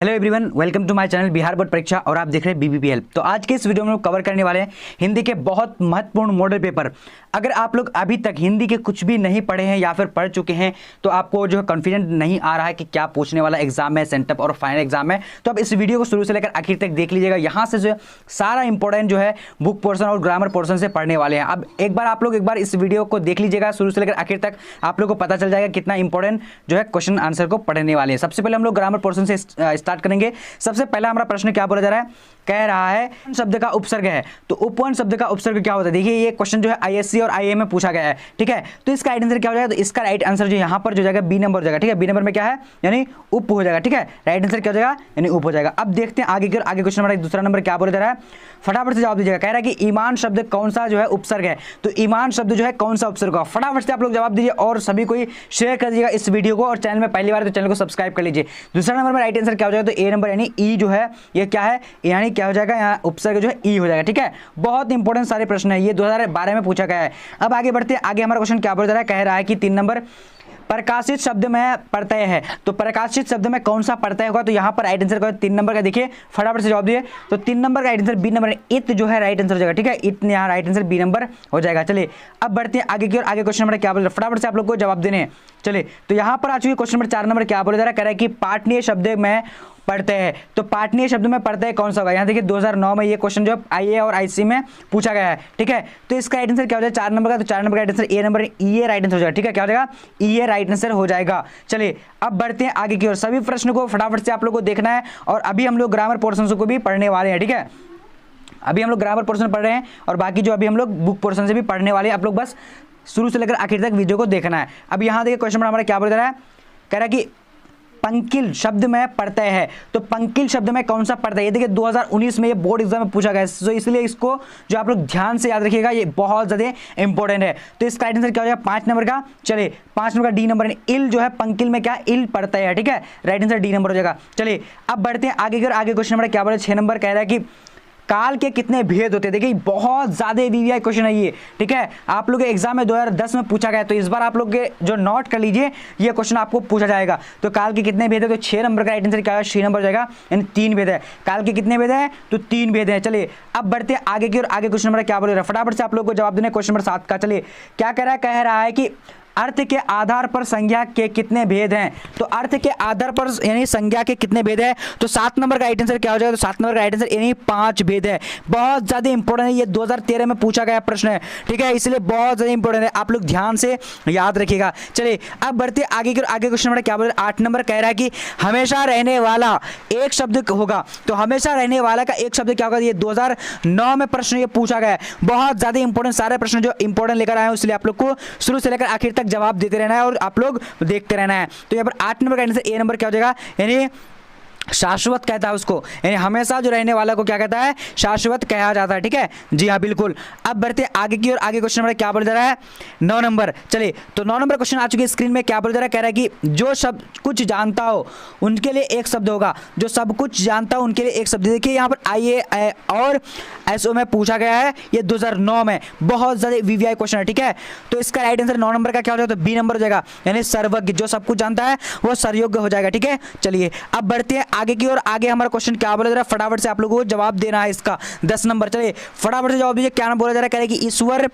Hello everyone, welcome to my channel Bihar board परीक्षा और आप देख रहे हैं बीबीपी हेल्प। तो आज के इस वीडियो में हम कवर करने वाले हैं हिंदी के बहुत महत्वपूर्ण मॉडल पेपर। अगर आप लोग अभी तक हिंदी के कुछ भी नहीं पढ़े हैं या फिर पढ़ चुके हैं तो आपको जो है कॉन्फिडेंट नहीं आ रहा है कि क्या पूछने वाला एग्जाम है, सेंटअप और फाइनल एग्जाम है, तो आप इस वीडियो को शुरू से लेकर आखिर तक देख लीजिएगा। यहाँ से जो सारा इंपॉर्टेंट जो है बुक पोर्सन और ग्रामर पोर्सन से पढ़ने वाले हैं। अब एक बार इस वीडियो को देख लीजिएगा शुरू से लेकर आखिर तक, आप लोग को पता चल जाएगा कितना इंपॉर्टेंट जो है क्वेश्चन आंसर को पढ़ने वाले हैं। सबसे पहले हम लोग ग्रामर पोर्सन से स्टार्ट करेंगे। सबसे पहला हमारा प्रश्न क्या बोला जा रहा है, कह रहा है शब्द का उपसर्ग है। तो उपवन शब्द का उपसर्ग क्या होता है? देखिए ये क्वेश्चन जो है आईएससी और आईएएम में पूछा गया है, ठीक है। तो इसका राइट आंसर क्या हो जाएगा? तो इसका राइट आंसर जो यहाँ पर जो जाएगा बी नंबर हो जाएगा, ठीक है। बी नंबर में क्या है यानी उप हो जाएगा, ठीक है। राइट आंसर क्या हो जाएगा यानी उप हो जाएगा। अब देखते हैं आगे की ओर। आगे क्वेश्चन नंबर दूसरा नंबर क्या बोला जा रहा है, फटाफट से जवाब दीजिएगा। कह रहा है कि ईमान शब्द कौन सा जो है उपसर्ग है? तो ईमान शब्द जो है कौन सा उपसर्ग होगा? फटाफट से आप लोग जवाब दीजिए और सभी को शेयर कर दीजिएगा इस वीडियो को, और चैनल में पहली बार तो चैनल को सब्सक्राइब कर लीजिए। दूसरा नंबर में राइट आंसर क्या हो जाएगा? तो ए नंबर यानी ई जो है ये क्या है यानी क्या हो जाएगा, यहाँ उपसर्ग जो है ई हो जाएगा, ठीक है। बहुत इंपॉर्टेंट सारे प्रश्न है, ये 2012 में पूछा गया है। अब आगे बढ़ते हैं। आगे हमारा क्वेश्चन क्या बोल रहा है, कह रहा है कि 3 नंबर प्रकाशित शब्द में प्रत्यय है। तो प्रकाशित शब्द में कौन सा प्रत्यय होगा? तो यहाँ पर राइट आंसर का 3 नंबर का देखिए, फटाफट से जवाब दिए। तो 3 नंबर का राइट आंसर बी नंबर इत जो है राइट आंसर हो जाएगा, ठीक है। इत यहाँ राइट आंसर बी नंबर हो जाएगा। चलिए अब बढ़ते हैं आगे की ओर। आगे क्वेश्चन नंबर क्या बोल रहा है, फटाफट से आप लोग को जवाब देने हैं। चलिए तो यहाँ पर आ चुकी क्वेश्चन नंबर 4 नंबर क्या बोला जा रहा है, कह रहा है कि पाठनीय शब्द में पढ़ते हैं। तो पाठनीय शब्द में पढ़ते हैं कौन सा होगा? यहाँ देखिए 2009 में ये क्वेश्चन जो आईए और आईसी में पूछा गया है, ठीक है। तो इसका राइट आंसर क्या हो जाएगा 4 नंबर का? तो 4 नंबर का right answer A number E right answer हो जाएगा, ठीक है। क्या हो जाएगा? ई राइट आंसर हो जाएगा। चलिए अब बढ़ते हैं आगे की ओर। सभी प्रश्न को फटाफट से आप लोग को देखना है और अभी हम लोग ग्रामर पोर्शन को भी पढ़ने वाले हैं, ठीक है। अभी हम लोग ग्रामर पोर्शन पढ़ रहे हैं और बाकी जो अभी हम लोग बुक पोर्शन से भी पढ़ने वाले हैं। आप लोग बस शुरू से लेकर आखिर तक वीडियो को देखना है। अब यहाँ देखिए क्वेश्चन हमारा क्या बोल रहा है, कह रहा है कि पंकिल शब्द में प्रत्यय है। तो पंकिल शब्द में कौन सा प्रत्यय? ये देखिए 2019 में ये बोर्ड एग्जाम में पूछा गया है, तो इसलिए इसको जो आप लोग ध्यान से याद रखिएगा, ये बहुत ज्यादा इंपॉर्टेंट है। तो इसका राइट आंसर क्या हो जाएगा 5 नंबर का? चलिए 5 नंबर का डी नंबर इल जो है पंकिल में क्या इल प्रत्यय है, ठीक है। राइट आंसर डी नंबर हो जाएगा। चलिए अब बढ़ते हैं आगे की ओर। आगे क्वेश्चन नंबर क्या बोला 6 नंबर, कह रहा है कि काल के कितने भेद होते हैं? देखिए बहुत ज्यादा वीवीआई क्वेश्चन है ये, ठीक है। आप लोग के एग्जाम में 2010 में पूछा गया, तो इस बार आप लोग के जो नोट कर लीजिए, ये क्वेश्चन आपको पूछा जाएगा। तो काल के कितने भेद है? तो 6 नंबर का राइट आंसर क्या है? 6 नंबर हो जाएगा, यानी 3 भेद है। काल के कितने भेद है? तो 3 भेद है। चलिए अब बढ़ते हैं आगे की ओर। आगे क्वेश्चन नंबर क्या बोल रहा है, फटाफट से आप लोग को जवाब देना। क्वेश्चन नंबर 7 का चलिए क्या कह रहा है, कह रहा है कि अर्थ के आधार पर संज्ञा के कितने भेद हैं? तो अर्थ के आधार पर यानी संज्ञा के कितने भेद है? तो 7 नंबर का राइट आंसर क्या हो जाएगा? तो 7 नंबर का राइट आंसर यानी 5 भेद है। बहुत ज्यादा इंपॉर्टेंट है, ये 2013 में पूछा गया प्रश्न है, ठीक है, इसलिए बहुत ज्यादा इंपॉर्टेंट है, आप लोग ध्यान से याद रखिएगा। चलिए अब बढ़ते आगे की। आगे क्वेश्चन नंबर क्या बोल रहा है 8 नंबर, कह रहा है कि हमेशा रहने वाला एक शब्द होगा। तो हमेशा रहने वाला का एक शब्द क्या होगा? ये 2009 में प्रश्न ये पूछा गया है। बहुत ज्यादा इंपॉर्टेंट सारे प्रश्न जो इंपॉर्टेंट लेकर आए हैं, इसलिए आप लोग को शुरू से लेकर आखिर तक जवाब देते रहना है और आप लोग देखते रहना है। तो यहाँ पर 8 नंबर का आंसर ए नंबर क्या हो जाएगा? यानी शाश्वत कहता है उसको, यानी हमेशा जो रहने वाला को क्या कहता है? शाश्वत कहा जाता है, ठीक है। जी हाँ बिल्कुल। अब बढ़ते आगे की ओर। आगे क्वेश्चन नंबर क्या बोला जा रहा है 9 नंबर। चलिए तो 9 नंबर क्वेश्चन आ चुकी है स्क्रीन में। क्या बोला जा रहा है, कह रहा है कि जो सब कुछ जानता हो उनके लिए एक शब्द होगा। जो सब कुछ जानता हो उनके लिए एक शब्द। देखिए यहाँ पर आईए और एसओ में पूछा गया है, ये 2009 में बहुत ज्यादा वीवीआई क्वेश्चन है, ठीक है। तो इसका राइट आंसर 9 नंबर का क्या हो जाएगा? तो बी नंबर हो जाएगा, यानी सर्वज्ञ, जो सब कुछ जानता है वो सर्वज्ञ हो जाएगा, ठीक है। चलिए अब बढ़ते हैं आगे की ओर। आगे हमारा क्वेश्चन क्या बोला जा रहा है, फटाफट से आप लोगों को जवाब देना है इसका 10 नंबर। चलिए फटाफट से जवाब दीजिए। क्या बोला जा रहा है, कह रहे हैं कि ईश्वर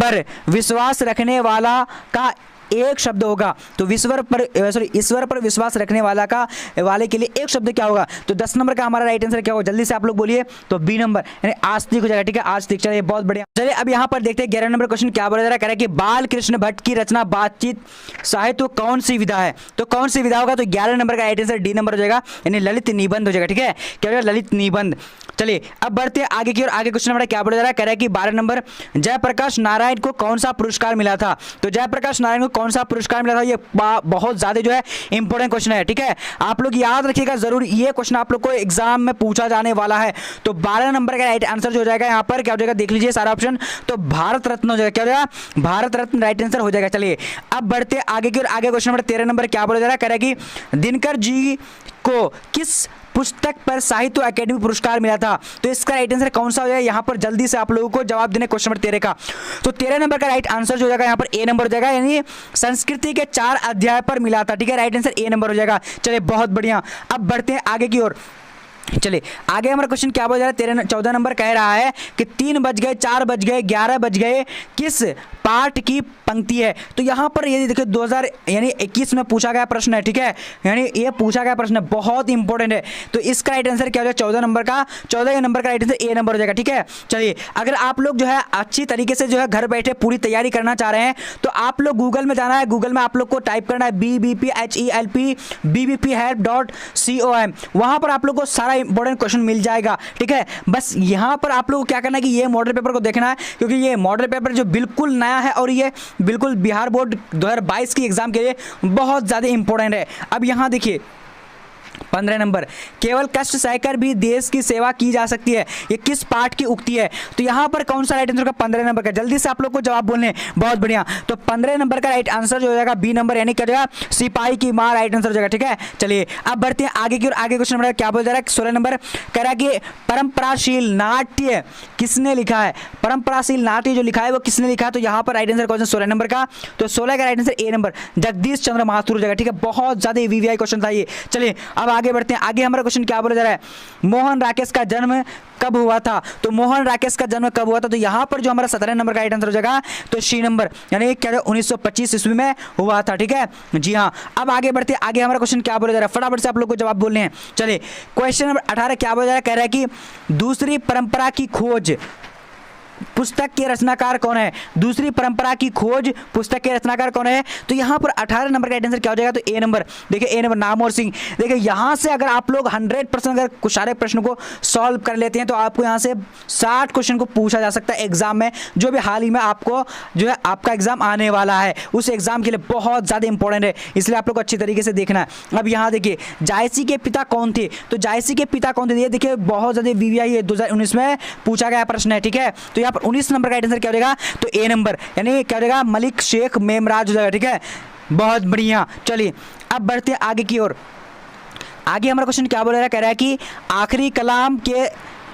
पर विश्वास रखने वाला का एक शब्द होगा। तो ईश्वर पर विश्वास रखने वाला का वाले के लिए एक शब्द क्या होगा? तो 10 नंबर का हमारा राइट आंसर क्या होगा? जल्दी से आप लोग बोलिए। तो बी नंबर यानी आस्तिक हो जाएगा, ठीक है, आस्तिक। चलिए बहुत बढ़िया। चलिए अब यहाँ पर देखते हैं 11 नंबर क्वेश्चन क्या बोला जा रहा है, कह रहा है कि बाल कृष्ण भट्ट की रचना बातचीत साहित्य कौन सी विधा है? तो कौन सी विधा होगा? तो 11 नंबर का राइट आंसर डी नंबर हो जाएगा, यानी ललित निबंध हो जाएगा, ठीक है। क्या हो जाएगा? ललित निबंध। चलिए अब बढ़ते हैं आगे की ओर। आगे क्वेश्चन नंबर क्या बोला जा रहा है, कह रहा है कि 12 नंबर जयप्रकाश नारायण को कौन सा पुरस्कार मिला था? तो जयप्रकाश नारायण को कौन सा पुरस्कार मिला था? ये बहुत ज्यादा जो है इंपॉर्टेंट क्वेश्चन है, ठीक है। आप लोग याद रखिएगा जरूर, ये क्वेश्चन आप लोग को एग्जाम में पूछा जाने वाला है। तो 12 नंबर का राइट आंसर जो हो जाएगा यहाँ पर क्या हो जाएगा? देख लीजिए सारा ऑप्शन, तो भारत रत्न हो जाएगा। क्या हो जाएगा? भारत रत्न राइट आंसर हो जाएगा। चलिए अब बढ़ते आगे की ओर। आगे क्वेश्चन नंबर 13 नंबर क्या बोला जा रहा है, कह रहा है कि दिनकर जी को किस पुस्तक पर साहित्य अकेडमी पुरस्कार मिला था? तो इसका राइट आंसर कौन सा हो जाएगा? यहाँ पर जल्दी से आप लोगों को जवाब देने क्वेश्चन नंबर 13 का। तो 13 नंबर का राइट आंसर जो हो जाएगा यहाँ पर ए नंबर हो जाएगा, यानी संस्कृति के 4 अध्याय पर मिला था। ठीक है, राइट आंसर ए नंबर हो जाएगा। चलिए बहुत बढ़िया, अब बढ़ते हैं आगे की ओर। चलिए आगे हमारा क्वेश्चन क्या बोल रहा है? 14 नंबर कह रहा है कि 3 बज गए, 4 बज गए, 11 बज गए, किस पाठ की पंक्ति है? तो यहाँ पर ये देखिए 2021 में पूछा गया प्रश्न है। ठीक है, यानी ये पूछा गया प्रश्न है, बहुत इंपॉर्टेंट है। तो इसका राइट आंसर क्या हो जाएगा? 14 नंबर का, 14 नंबर का राइट आंसर ए नंबर हो जाएगा। ठीक है, चलिए अगर आप लोग जो है अच्छी तरीके से जो है घर बैठे पूरी तैयारी करना चाह रहे हैं तो आप लोग गूगल में जाना है। गूगल में आप लोग को टाइप करना है BBPHELP BBPhelp.com। वहां पर आप लोग को सारा इंपॉर्टेंट क्वेश्चन मिल जाएगा। ठीक है, बस यहां पर आप लोग को क्या करना है कि ये मॉडल पेपर को देखना है, क्योंकि ये मॉडल पेपर जो बिल्कुल नया है और ये बिल्कुल बिहार बोर्ड 2022 की एग्जाम के लिए बहुत ज्यादा इंपॉर्टेंट है। अब यहां देखिए 15 नंबर, केवल कष्ट सहकर भी देश की सेवा की जा सकती है, ये किस पाठ की उक्ति है? तो यहां पर कौन सा राइट आंसर का? 15 नंबर का। जल्दी से आप लोग को जवाब बोलने, बहुत बढ़िया। तो 15 नंबर का राइट आंसर जो हो जाएगा बी नंबर, यानी क्या हो जाएगा? सिपाही की मां, राइट आंसर हो जाएगा। ठीक है, चलिए अब बढ़ते हैं आगे की ओर। आगे क्वेश्चन नंबर क्या बोल जा रहा है? 16 नंबर कह रहा है कि परंपराशील नाट्य किसने लिखा है? परंपराशील नाट्य जो लिखा है वो किसने लिखा है? तो यहाँ पर राइट आंसर क्वेश्चन 16 नंबर का, तो 16 का right answer A number, Jagdish Chandra Mathur हो जाएगा। ठीक है, बहुत ज्यादा वीवीआई क्वेश्चन था ये। चलिए अब आगे बढ़ते हैं। आगे हमारा क्वेश्चन क्या बोला जा रहा है? मोहन राकेश का जन्म कब हुआ था? तो मोहन राकेश का जन्म कब हुआ था? तो यहां पर जो हमारा 17 नंबर का राइट आंसर हो जाएगा तो सी नंबर, यानी क्या 1925 ईस्वी में हुआ था। ठीक है जी हाँ। अब आगे बढ़ते हैं। आगे हमारा क्वेश्चन क्या बोला जा रहा है? फटाफट से आप लोग को जवाब बोलने हैं। चलिए क्वेश्चन नंबर 18 क्या बोला जा रहा है? कह रहा है कि दूसरी परंपरा की खोज पुस्तक के रचनाकार कौन है? दूसरी परंपरा की खोज पुस्तक के रचनाकार कौन है? तो यहां पर 18 नंबर का आंसर क्या हो जाएगा? तो ए नंबर। देखिए ए नंबर, नामवर सिंह। देखिए यहां से अगर आप लोग 100% अगर कुछ सारे प्रश्न को सॉल्व कर लेते हैं तो आपको यहां से 60 क्वेश्चन को पूछा जा सकता है एग्जाम में, जो भी हाल ही में आपको जो है आपका एग्जाम आने वाला है, उस एग्जाम के लिए बहुत ज्यादा इंपॉर्टेंट है, इसलिए आप लोग को अच्छी तरीके से देखना है। अब यहाँ देखिए जायसी के पिता कौन थे? तो जायसी के पिता कौन थे? ये देखिए बहुत ज्यादा वीवीआई 2019 में पूछा गया प्रश्न है। ठीक है, तो यहाँ पर 19 नंबर का आंसर क्या हो जाएगा? तो ए नंबर, यानी क्या हो जाएगा? मलिक शेख मेमराज हो जाएगा। ठीक है, बहुत बढ़िया। चलिए अब बढ़ते हैं आगे की ओर। आगे हमारा क्वेश्चन क्या बोल रहा है? कह रहा है कि आखिरी कलाम के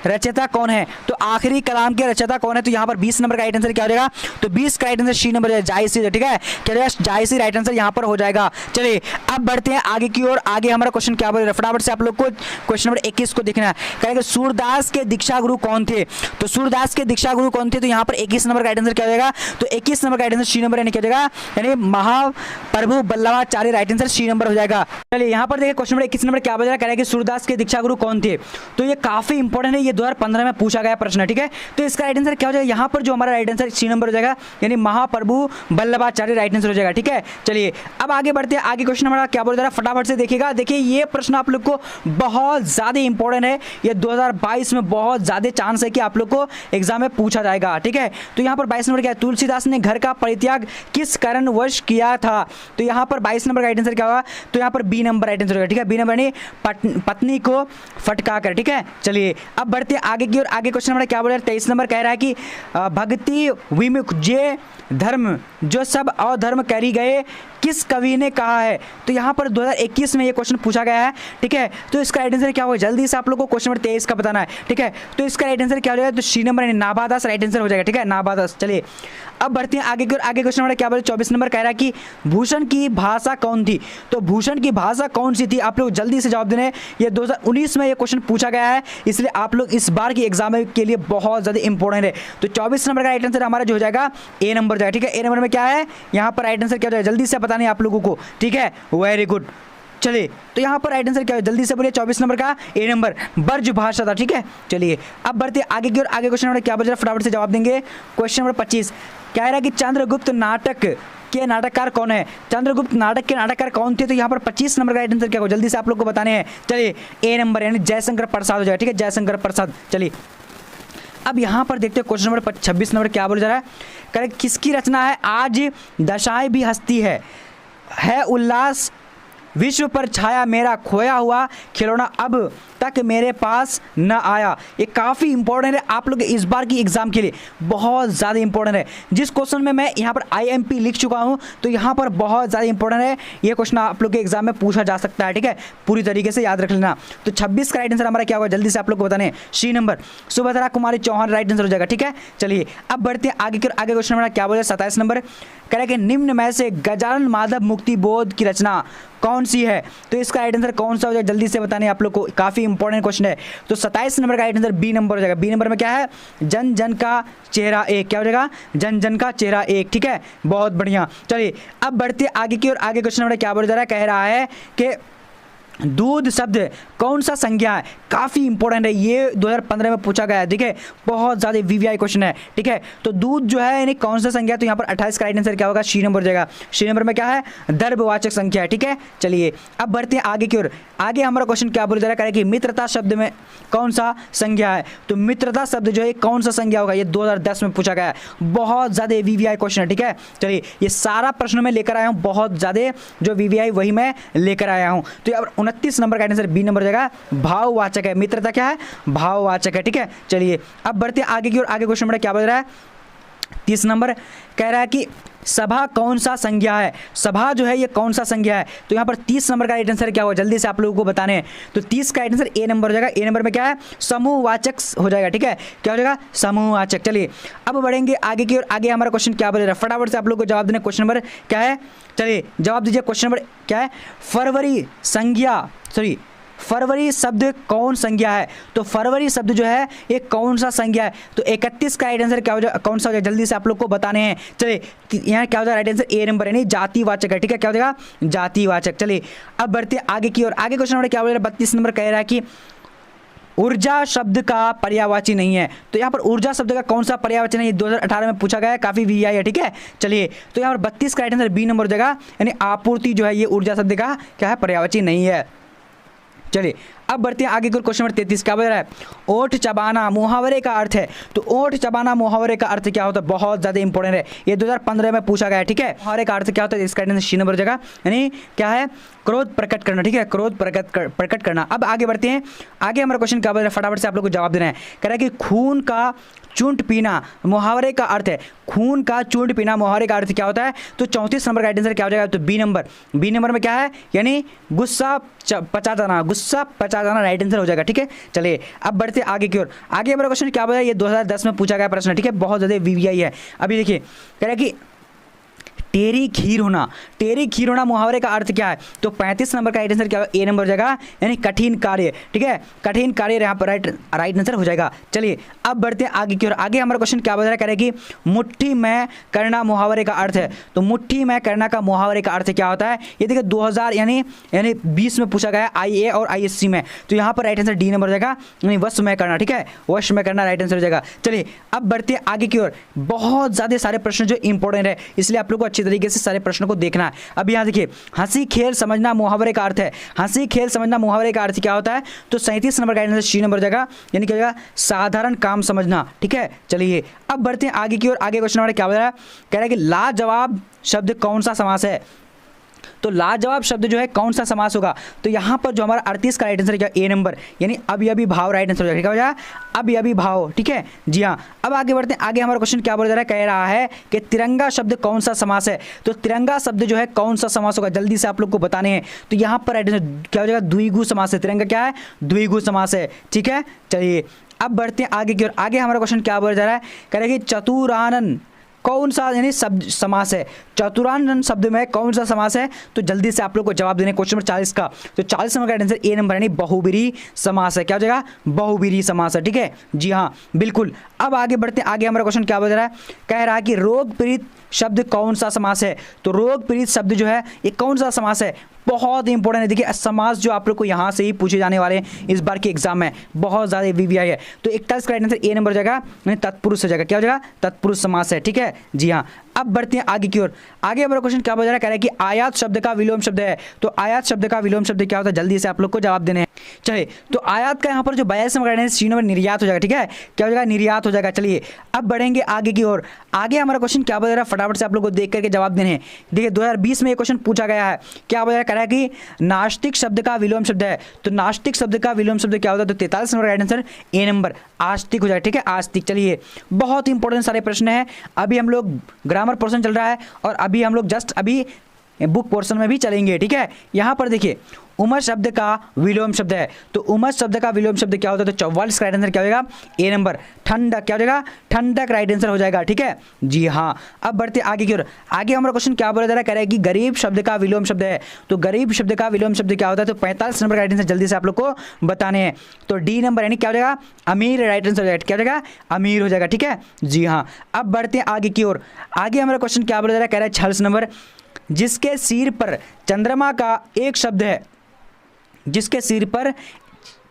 रचयिता कौन है? तो आखिरी कलाम के रचयिता कौन है? तो यहाँ पर 20 नंबर का राइट आंसर क्या हो जाएगा? तो 20 का राइट आंसर सी नंबर जायसी। ठीक है, क्या जाएगा? जायसी राइट आंसर यहाँ पर हो जाएगा। चलिए अब बढ़ते हैं आगे की ओर। आगे हमारा क्वेश्चन क्या बोल रहा है? फटाफट से आप लोग को क्वेश्चन नंबर 21 को देखना है। कहेगा सूरदास के दीक्षा गुरु कौन थे? तो सूरदास के दीक्षा गुरु कौन थे? तो यहाँ पर 21 नंबर का राइट आंसर क्या हो जाएगा? तो 21 नंबर का राइट आंसर सी नंबर, यानी क्या हो जाएगा? यानी Mahaprabhu Vallabhacharya, right answer C number हो जाएगा। चलिए यहाँ पर देखिए क्वेश्चन नंबर 21 नंबर क्या बोल रहा है? कह रहा है कि सूरदास के दीक्षा गुरु कौन थे? तो ये काफी इंपॉर्टेंट है, ये 2015 में पूछा गया प्रश्न है। ठीक है, तो इसका राइट आंसर क्या हो जाएगा? यहाँ पर जो हमारा राइट आंसर सी नंबर हो जाएगा, यानी महाप्रभु वल्लभाचार्य, राइट आंसर हो जाएगा। ठीक है, चलिए अब आगे बढ़ते हैं। आगे क्वेश्चन हमारा क्या बोल रहा है? फटाफट से देखिएगा। देखिए ये प्रश्न आप लोग को बहुत ज्यादा इंपॉर्टेंट है, ये 2022 में बहुत ज्यादा चांस है कि आप लोग को एग्जाम में पूछा जाएगा। ठीक है, तो यहाँ पर 22 नंबर क्या है? तुलसीदास ने घर का परित्याग किस कारणवश किया था? तो यहाँ पर 22 नंबर का राइट आंसर क्या होगा? तो यहाँ पर बी नंबर राइट आंसर होगा। ठीक है, बी नंबर यानी पत्नी को फटका कर। ठीक है, चलिए अब बढ़ते हैं आगे की ओर। आगे क्वेश्चन नंबर क्या बोल रहा है? 23 नंबर कह रहा है कि भक्ति विमुख जे धर्म जो सब अधर्म करी गए किस कवि ने कहा है? तो यहाँ पर 2021 में ये क्वेश्चन पूछा गया है। ठीक है, तो इसका राइट आंसर क्या होगा? जल्दी से आप लोगों को क्वेश्चन नंबर 23 का बताना है। ठीक है, तो इसका राइट आंसर क्या हो जाएगा? तो सी नंबर यानी नाभादास, राइट आंसर हो जाएगा। ठीक है, नाभादास। चलिए अब बढ़ते हैं आगे की ओर। आगे क्वेश्चन नंबर क्या बोल रहा है? 24 नंबर कह रहा है कि भूषण की भाषा कौन थी? तो भूषण की भाषा कौन सी थी? आप लोग जल्दी से जवाब देने। ये 2019 में ये क्वेश्चन पूछा गया है, इसलिए आप लोग इस बार की एग्जाम के लिए बहुत ज्यादा इंपॉर्टेंट है। तो 24 नंबर का राइट आंसर हमारा जो हो जाएगा ए नंबर जाएगा। ठीक है, ए नंबर में क्या है? यहाँ पर राइट आंसर क्या हो जाएगा? जल्दी से बताना है आप लोगों को। ठीक है, वेरी गुड। चलिए तो यहाँ पर राइट आंसर क्या है? जल्दी से बोलिए। 24 नंबर का ए नंबर ब्रज भाषा था। ठीक है, चलिए अब बढ़ते आगे की ओर। आगे क्वेश्चन नंबर क्या बचा? फटाफट से जवाब देंगे। क्वेश्चन नंबर 25 कह रहा है कि चंद्रगुप्त नाटक के नाटककार कौन है? चंद्रगुप्त नाटक के नाटककार कौन थे? तो यहाँ पर 25 नंबर का राइट आंसर क्या होगा? जल्दी से आप लोग को बताने हैं। चलिए ए नंबर यानी जयशंकर प्रसाद हो जाएगा। ठीक है, जयशंकर प्रसाद। चलिए अब यहाँ पर देखते हैं क्वेश्चन नंबर 26 नंबर क्या बोल जा रहा है? कह किसकी रचना है? आज दशाएं भी हंसती है उल्लास विश्व पर छाया मेरा खोया हुआ खिलौना अब तक मेरे पास न आया। ये काफ़ी इंपॉर्टेंट है आप लोग इस बार की एग्जाम के लिए, बहुत ज़्यादा इंपॉर्टेंट है। जिस क्वेश्चन में मैं यहाँ पर IMP लिख चुका हूँ तो यहाँ पर बहुत ज़्यादा इंपॉर्टेंट है, ये क्वेश्चन आप लोग के एग्जाम में पूछा जा सकता है, ठीक है, पूरी तरीके से याद रख लेना। तो 26 का राइट आंसर हमारा क्या होगा, जल्दी से आप लोग को बताने, सी number Subhadra Kumari Chauhan right answer हो जाएगा, ठीक है। चलिए अब बढ़ते हैं आगे की ओर। आगे क्वेश्चन हमारा क्या बोले 27 नंबर, कह रहा है कि निम्न में से गजानन माधव मुक्ति बोध की रचना कौन सी है। तो इसका राइट आंसर कौन सा हो जाएगा, जल्दी से बताने आप लोग को, काफ़ी इंपॉर्टेंट क्वेश्चन है। तो 27 नंबर का राइट आंसर बी नंबर हो जाएगा। बी नंबर में क्या है, जन जन का चेहरा एक, क्या हो जाएगा, जन जन का चेहरा एक, ठीक है, बहुत बढ़िया। चलिए अब बढ़ते आगे की ओर। आगे क्वेश्चन हमारा क्या बोला जा रहा है, कह रहा है कि दूध शब्द कौन सा संज्ञा है, काफ़ी इंपॉर्टेंट है, ये 2015 में पूछा गया है, ठीक है, बहुत ज़्यादा VVI क्वेश्चन है, ठीक है। तो दूध जो है यानी कौन सा संज्ञा है, तो यहाँ पर 28 का राइट आंसर क्या होगा, सी नंबर हो जाएगा। सी नंबर में क्या है, दर्भवाचक संख्या है, ठीक है। चलिए अब बढ़ते हैं आगे की ओर। आगे हमारा क्वेश्चन क्या बोला जा रहा है कि मित्रता शब्द में कौन सा संज्ञा है। तो मित्रता शब्द जो है कौन सा संज्ञा होगा, ये 2010 में पूछा गया है, बहुत ज़्यादा VVI क्वेश्चन है, ठीक है। चलिए ये सारा प्रश्न में लेकर आया हूँ, बहुत ज़्यादा जो VVI वही मैं लेकर आया हूँ। तो यहाँ पर 29 नंबर का आंसर बी नंबर हो जाएगा, भाववाचक है। मित्रता क्या है, भाववाचक है, ठीक है। चलिए अब बढ़ते हैं आगे की ओर। आगे क्वेश्चन नंबर क्या बोल रहा है, 30 नंबर, कह रहा है कि सभा कौन सा संज्ञा है। सभा जो है ये कौन सा संज्ञा है। तो यहाँ पर 30 नंबर का राइट आंसर क्या होगा, जल्दी से आप लोगों को बताने हैं। तो 30 का राइट आंसर ए नंबर हो जाएगा। ए नंबर में क्या है, समूहवाचक हो जाएगा, ठीक है, क्या हो जाएगा, समूहवाचक। चलिए अब बढ़ेंगे आगे की ओर। आगे हमारा क्वेश्चन क्या बोल रहा है, फटाफट से आप लोग को जवाब देना। क्वेश्चन नंबर क्या है, चलिए जवाब दीजिए। क्वेश्चन नंबर क्या है, फरवरी शब्द कौन संज्ञा है। तो फरवरी शब्द जो है ये कौन सा संज्ञा है। तो 31 का राइट आंसर क्या हो जाए, कौन सा हो जाएगा, जल्दी से आप लोग को बताने हैं। चलिए यहाँ क्या हो जाएगा, राइट आंसर ए नंबर यानी जातिवाचक है, ठीक है, क्या हो जाएगा, जातिवाचक। चलिए अब बढ़ते आगे की ओर। आगे क्वेश्चन नंबर क्या बोल रहा है, 32 नंबर कह रहा है कि ऊर्जा शब्द का पर्यायवाची नहीं है। तो यहाँ पर ऊर्जा शब्द का कौन सा पर्यायवाची नहीं है, 2018 में पूछा गया है, काफ़ी VVI है, ठीक है। चलिए तो यहाँ पर 32 का राइट आंसर बी नंबर हो जाएगा, यानी आपूर्ति जो है ये ऊर्जा शब्द का क्या है, पर्यायवाची नहीं है। चलिए अब बढ़ते हैं आगे की क्वेश्चन नंबर 33 क्या बोल रहा है, ओठ चबाना मुहावरे का अर्थ है। तो ओठ चबाना मुहावरे का अर्थ क्या होता है, बहुत ज़्यादा इंपॉर्टेंट है, ये 2015 में पूछा गया है, ठीक है। मुहावरे का अर्थ क्या होता है, इसका आंसर सी नंबर हो जाएगा, यानी क्या है, क्रोध प्रकट करना, ठीक है, क्रोध प्रकट करना। अब आगे बढ़ते हैं। आगे हमारा क्वेश्चन क्या बोल रहा है, फटाफट से आप लोग को जवाब देना है। कह रहा है कि खून का चूंट पीना मुहावरे का अर्थ है। खून का चूंट पीना मुहावरे का अर्थ क्या होता है। तो 34 नंबर का राइट आंसर क्या हो जाएगा, तो बी नंबर। बी नंबर में क्या है, यानी गुस्सा पचा जाना, गुस्सा पचा जाना राइट आंसर हो जाएगा, ठीक है। चलिए अब बढ़ते आगे की ओर। आगे हमारा क्वेश्चन क्या बोला है, ये 2010 में पूछा गया प्रश्न, ठीक है, बहुत ज़्यादा VVI है। अभी देखिए कह रहा है कि टेरी खीर होना मुहावरे का अर्थ क्या है। तो 35 नंबर का राइट आंसर क्या होगा, ए नंबर हो जाएगा, यानी कठिन कार्य, ठीक है, कठिन कार्य यहाँ पर राइट आंसर हो जाएगा। चलिए अब बढ़ते हैं आगे की ओर। आगे हमारा क्वेश्चन क्या बोल रहा है, कह रहे कि मुट्ठी में करना मुहावरे का अर्थ है। तो मुट्ठी में करना का मुहावरे का अर्थ क्या होता है, ये देखिए 2000 यानी 20 में पूछा गया है, IA और ISC में। तो यहाँ पर राइट आंसर डी नंबर हो जाएगा, यानी वश में करना, ठीक है, वश में करना राइट आंसर हो जाएगा। चलिए अब बढ़ते हैं आगे की ओर। बहुत ज़्यादा सारे प्रश्न जो इंपॉर्टेंट है, इसलिए आप लोग को अच्छी तरीके से सारे प्रश्नों को देखना है। अब यहाँ देखिए, हंसी खेल समझना मुहावरे का अर्थ है। हंसी खेल समझना मुहावरे का अर्थ क्या होता है। तो 37 नंबर का आंसर सी नंबर जाएगा, यानी क्या होगा, साधारण काम समझना, ठीक है। चलिए अब बढ़ते हैं आगे की ओर। आगे क्वेश्चन नंबर क्या बोल रहा है, कह रहा है कि लाजवाब शब्द कौन सा समास है। तो लाजवाब शब्द जो है कौन सा समास होगा। तो यहाँ पर जो हमारा 38 का राइट आंसर क्या, ए नंबर, यानी अभी भाव राइट आंसर हो जाएगा, क्या हो जाएगा, अभी भाव, ठीक है, जी हाँ। अब आगे बढ़ते हैं। आगे हमारा क्वेश्चन क्या बोल रहा है, कह रहा है कि तिरंगा शब्द कौन सा समास है। तो तिरंगा शब्द जो है कौन सा समास होगा, जल्दी से आप लोग को बताने हैं। तो यहाँ पर राइट आंसर क्या हो जाएगा, द्विगु समास है। तिरंगा क्या है, द्विगु समास है, ठीक है। चलिए अब बढ़ते हैं आगे की ओर। आगे हमारा क्वेश्चन क्या बोल जा रहा है, कह रहे कि चतुरानन कौन सा यानी शब्द समास है। चतुरानन शब्द में कौन सा समास है। तो जल्दी से आप लोग को जवाब देने क्वेश्चन नंबर 40 का। तो 40 नंबर का आंसर ए नंबर यानी बहुब्रीहि समास है, क्या हो जाएगा, बहुब्रीहि समास है, ठीक है, जी हाँ बिल्कुल। अब आगे बढ़ते हैं। आगे हमारा क्वेश्चन क्या बोल रहा है, कह रहा है कि रोग पीड़ित शब्द कौन सा समास है। तो रोग पीड़ित शब्द जो है ये कौन सा समास है, बहुत इंपॉर्टेंट है। देखिए समास जो आप लोग को यहाँ से ही पूछे जाने वाले हैं इस बार के एग्जाम में, बहुत ज़्यादा VVI है। तो 41 का आंसर ए नंबर हो जाएगा, यानी तत्पुरुष हो जाएगा, क्या हो जाएगा, तत्पुरुष समास है, ठीक है, जी हाँ। अब बढ़ते हैं आगे की ओर। आगे हमारा क्वेश्चन क्या बता रहा है कि आयात शब्द का विलोम शब्द है। तो आयात शब्द का विलोम शब्द क्या होता है, जल्दी से आप लोग को जवाब देने हैं। चलिए, तो आयात का यहाँ पर जो 82 नंबर है सी नंबर निर्यात हो जाएगा। ठीक है, क्या हो जाएगा, निर्यात हो जाएगा। चलिए अब बढ़ेंगे आगे की ओर। आगे हमारा क्वेश्चन क्या बता रहा है, फटाफट से आप लोग को देख करके जवाब देने हैं। देखिए 2020 में ये क्वेश्चन पूछा गया है, क्या बता रहा है कि नास्तिक शब्द का विलोम शब्द है। तो नास्तिक शब्द का विलोम शब्द क्या होता है, तो 43 number right answer A number आस्तिक हो जाएगा। ठीक है, आस्तिक। चलिए बहुत इंपॉर्टेंट सारे प्रश्न है। अभी हम लोग ग्रामर पोर्शन चल रहा है और अभी हम लोग जस्ट अभी बुक पोर्शन में भी चलेंगे। ठीक है, यहाँ पर देखिए उमस शब्द का विलोम शब्द है। तो उमस शब्द का विलोम शब्द क्या होता है, तो 44 राइट आंसर क्या हो जाएगा, ए नंबर ठंडक। क्या हो जाएगा, ठंडक राइट आंसर हो जाएगा। ठीक है जी हाँ। अब बढ़ते आगे की ओर। आगे हमारा क्वेश्चन क्या बोला जा रहा है कि गरीब शब्द का विलोम शब्द है। तो गरीब शब्द का विलोम शब्द क्या होता है, तो 45 नंबर राइट आंसर जल्दी से आप लोग को बताने हैं। तो डी नंबर यानी क्या हो जाएगा, अमीर राइट आंसर हो जाएगा। क्या हो जाएगा, अमीर हो जाएगा। ठीक है जी हाँ। अब बढ़ते हैं आगे की ओर। आगे हमारा क्वेश्चन क्या बोला जा रहा है, कह रहा है 46 नंबर, जिसके सिर पर चंद्रमा का एक शब्द है, जिसके सिर पर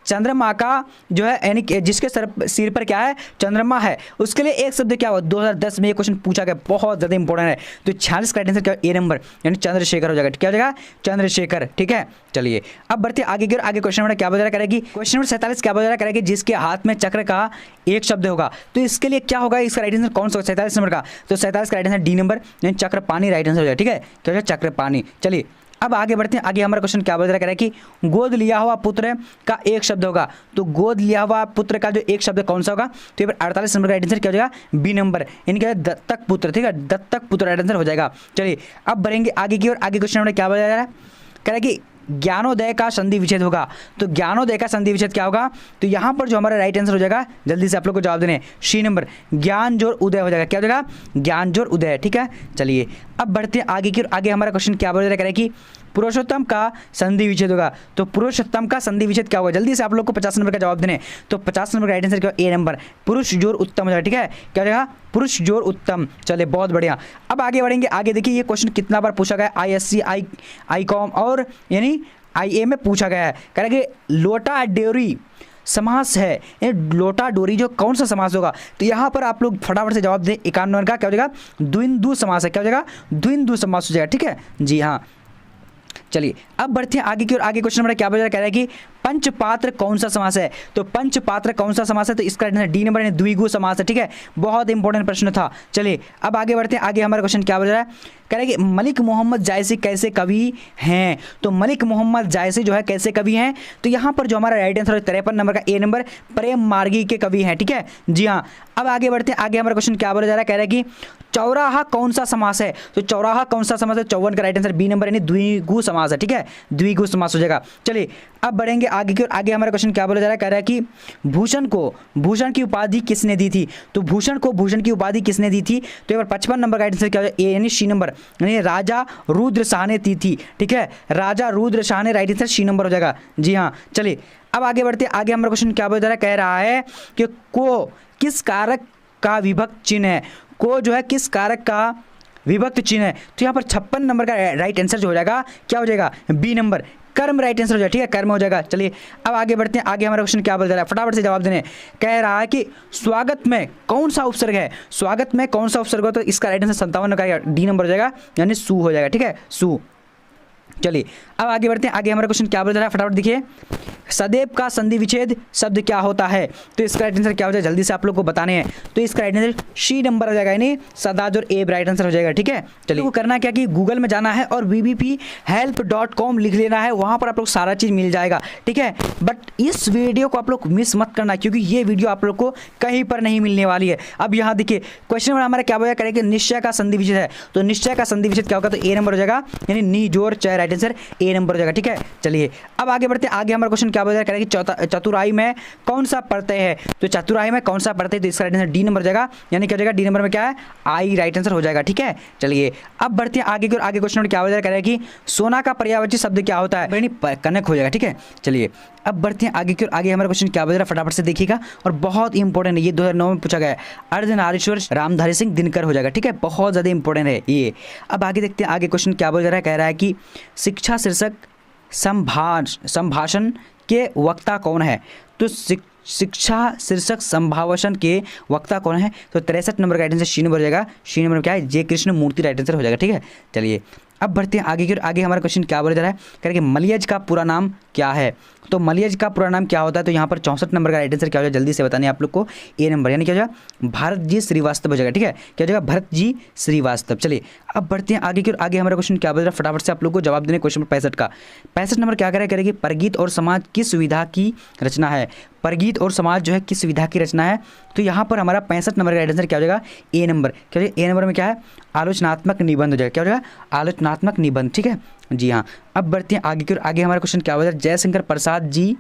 चंद्रमा का जो है यानी जिसके सिर पर क्या है, चंद्रमा है, उसके लिए एक शब्द क्या हुआ। 2010 में ये क्वेश्चन पूछा गया, बहुत ज़्यादा इंपॉर्टेंट है। तो 46 का आंसर क्या, ए नंबर यानी चंद्रशेखर हो जाएगा। क्या हो जाएगा, चंद्रशेखर। ठीक है चलिए अब बढ़ते आगे की ओर। आगे क्वेश्चन नंबर क्या बता करेगी, क्वेश्चन नंबर 47 क्या बता करेगी, जिसके हाथ में चक्र का एक शब्द होगा। तो इसके लिए क्या होगा, इसका राइट आंसर कौन सा होगा, 47 नंबर का। तो 47 का राइट आंसर डी नंबर यानी चक्र पानी राइट आंसर हो जाएगा। ठीक है, क्या हो जाएगा, चक्र पानी। चलिए अब आगे बढ़ते हैं। आगे हमारा क्वेश्चन क्या बता रहा है कि गोद लिया हुआ पुत्र का एक शब्द होगा। तो गोद लिया हुआ पुत्र का जो एक शब्द कौन सा होगा, तो ये 48 नंबर का आंसर क्या हो जाएगा, बी नंबर यानी क्या है, दत्तक पुत्र। ठीक है, दत्तक पुत्र राइट आंसर हो जाएगा। चलिए अब बढ़ेंगे आगे की ओर। आगे क्वेश्चन नंबर क्या बता रहा है, कह रहा है कि ज्ञानोदय का संधि विच्छेद होगा। तो ज्ञानोदय का संधि विच्छेद क्या होगा, तो यहाँ पर जो हमारा राइट आंसर हो जाएगा, जल्दी से आप लोग को जवाब देने, सी नंबर ज्ञान जोड़ उदय हो जाएगा। क्या हो जाएगा, ज्ञान जोड़ उदय। ठीक है चलिए अब बढ़ते हैं आगे की ओर। आगे हमारा क्वेश्चन क्या बोल रहा है कि पुरुषोत्तम का संधि विच्छेद होगा। तो पुरुषोत्तम का संधि विच्छेद क्या होगा, जल्दी से आप लोग को 50 नंबर का जवाब देने। तो 50 नंबर का राइट आंसर क्या, ए नंबर पुरुष जोड़ उत्तम हो जाएगा। ठीक है, क्या हो जाएगा, पुरुष जोड़ उत्तम। चलिए बहुत बढ़िया। अब आगे बढ़ेंगे। आगे देखिए ये क्वेश्चन कितना बार पूछा गया, ISC ICOM और यानी IA में पूछा गया है। कह रहा है कि लोटा डोरी समास है, लोटा डोरी जो कौन सा समास होगा। तो यहाँ पर आप लोग फटाफट से जवाब दें। 51 नंबर का क्या हो जाएगा, द्विंदु समास है। क्या हो जाएगा, द्विंदु समास हो जाएगा। ठीक है जी हाँ। चलिए अब बढ़ते हैं आगे की ओर। आगे क्वेश्चन नंबर क्या बता कह रहा है कि पंचपात्र कौन सा समास है। तो पंचपात्र कौन सा समास है, तो इसका आंसर डी नंबर यानी द्विगु समास है। ठीक है, बहुत इंपॉर्टेंट प्रश्न था। चलिए अब आगे बढ़ते हैं। आगे हमारा क्वेश्चन क्या बता रहा है, कह रहा है कि मलिक मोहम्मद जायसी कैसे कवि हैं। तो मलिक मोहम्मद जायसी जो है कैसे कवि हैं, तो यहाँ पर जो हमारा राइट आंसर है 53 नंबर का ए नंबर प्रेम मार्गी के कवि हैं। ठीक है जी हाँ। अब आगे बढ़ते हैं। आगे हमारा क्वेश्चन क्या बोला जा रहा है, कह रहा है कि चौराहा कौन सा समास है। तो चौराहा कौन सा समास है, 54 का राइट आंसर बी नंबर यानी द्विगु समास है। ठीक है, द्विगु समास हो जाएगा। चलिए अब बढ़ेंगे आगे की ओर। आगे हमारा क्वेश्चन क्या बोला जा रहा है, कह रहा है कि भूषण की उपाधि किसने दी थी। तो भूषण को भूषण की उपाधि किसने दी थी, तो एक बार 55 नंबर का आंसर क्या हो जाएगा, ए यानी सी नंबर यानी राजा रुद्र शाह ने दी थी। ठीक है, राजा रुद्र शाह ने राइट आंसर सी नंबर हो जाएगा जी हाँ। चलिए अब आगे बढ़ते हैं। आगे हमारा क्वेश्चन क्या बोला जा रहा है, कह रहा है कि को किस कारक का विभक्त चिन्ह है। को जो है किस कारक का विभक्त चिन्ह है। तो यहाँ पर 56 नंबर का राइट आंसर जो हो जाएगा, क्या हो जाएगा, बी नंबर कर्म राइट आंसर हो जाएगा। ठीक है, कर्म हो जाएगा। चलिए अब आगे बढ़ते हैं। आगे हमारा क्वेश्चन क्या बोल रहा है, फटाफट से जवाब देने। कह रहा है कि स्वागत में कौन सा उपसर्ग है। स्वागत में कौन सा उपसर्ग हो, तो इसका राइट आंसर 57 का डी नंबर हो जाएगा यानी सु हो जाएगा। ठीक है, सु। चलिए अब आगे बढ़ते हैं। आगे हमारा क्वेश्चन क्या बोल रहा है, फटाफट देखिए। सदैव का संधि विच्छेद शब्द क्या होता है। तो इसका राइट आंसर क्या हो जाएगा, जल्दी से आप लोग को बताने हैं। तो इसका राइट आंसर सी नंबर हो जाएगा यानी सदाज और एब राइट आंसर हो जाएगा। ठीक है, चलिए करना क्या कि गूगल में जाना है और bbphelp.com लिख लेना है, वहां पर आप लोग सारा चीज़ मिल जाएगा। ठीक है, बट इस वीडियो को आप लोग मिस मत करना, क्योंकि ये वीडियो आप लोग को कहीं पर नहीं मिलने वाली है। अब यहाँ देखिए क्वेश्चन नंबर हमारा क्या बोला करें कि निश्चय का संधि विच्छेद है। तो निश्चय का संधि विच्छेद क्या होगा, तो ए नंबर हो जाएगा यानी नी जोर चय राइट आंसर ए नंबर हो जाएगा। ठीक है, चलिए अब आगे बढ़ते हैं। आगे हमारा क्वेश्चन क्या बोला करें कि चतुराई में कौन सा प्रत्यय है। तो चतुराई में कौन सा प्रत्यय, तो इसका राइट आंसर डी नंबर हो जाएगा यानी क्या हो जाएगा, डी नंबर में क्या है, आई राइट आंसर हो जाएगा। ठीक है, चलिए अब बढ़ते हैं आगे की ओर। आगे क्वेश्चन नंबर क्या हो जाएगा कि सोना का पर्यायवाची शब्द क्या होता है, कनक हो जाएगा। ठीक है, चलिए अब बढ़ते हैं आगे की ओर। आगे हमारा क्वेश्चन क्या बता रहा है, फटाफट से देखिएगा और बहुत इंपॉर्टेंट है, ये 2009 में पूछा गया है। अर्धनारीश्वर रामधारी सिंह दिनकर हो जाएगा। ठीक है, बहुत ज़्यादा इंपॉर्टेंट है ये। अब आगे देखते हैं। आगे क्वेश्चन क्या बोल रहा है, कह रहा है कि शिक्षा शीर्षक संभाषण के वक्ता कौन है। तो शिक्षा शीर्षक संभाषण के वक्ता कौन है? तो 63 नंबर का राइट आंसर सी नंबर हो जाएगा। सी नंबर में क्या है? जे कृष्ण मूर्ति राइट आंसर हो जाएगा। ठीक है, चलिए अब बढ़ते हैं आगे की ओर। आगे हमारा क्वेश्चन क्या बोला जा रहा है? कह रहे कि मलयज का पूरा नाम क्या है? तो मलयज का पूरा नाम क्या होता है? तो यहाँ पर 64 नंबर का राइट आंसर क्या हो जाएगा? जल्दी से बताने आप लोग को। ए नंबर यानी क्या हो जाएगा? भरत जी श्रीवास्तव हो जाएगा। ठीक है, क्या हो जाएगा? भरत जी श्रीवास्तव। चलिए अब बढ़ते हैं आगे की ओर। आगे हमारा क्वेश्चन क्या बोल रहा है? फटाफट से आप लोग को जवाब देने। क्वेश्चन नंबर 65 का 65 नंबर क्या करेगी? परगीत और समाज किस सुविधा की रचना है? परगीत और समाज जो है किस सुविधा की रचना है? तो यहाँ पर हमारा 65 नंबर का राइट आंसर क्या हो जाएगा? ए नंबर। क्या हो जाएगा? ए नंबर में क्या है? आलोचनात्मक निबंध हो जाएगा। क्या हो जाएगा? आलोचनात्मक निबंध। ठीक है जी हाँ। अब बढ़ते हैं आगे की ओर। आगे हमारा क्वेश्चन क्या हो जाएगा? जयशंकर प्रसाद जी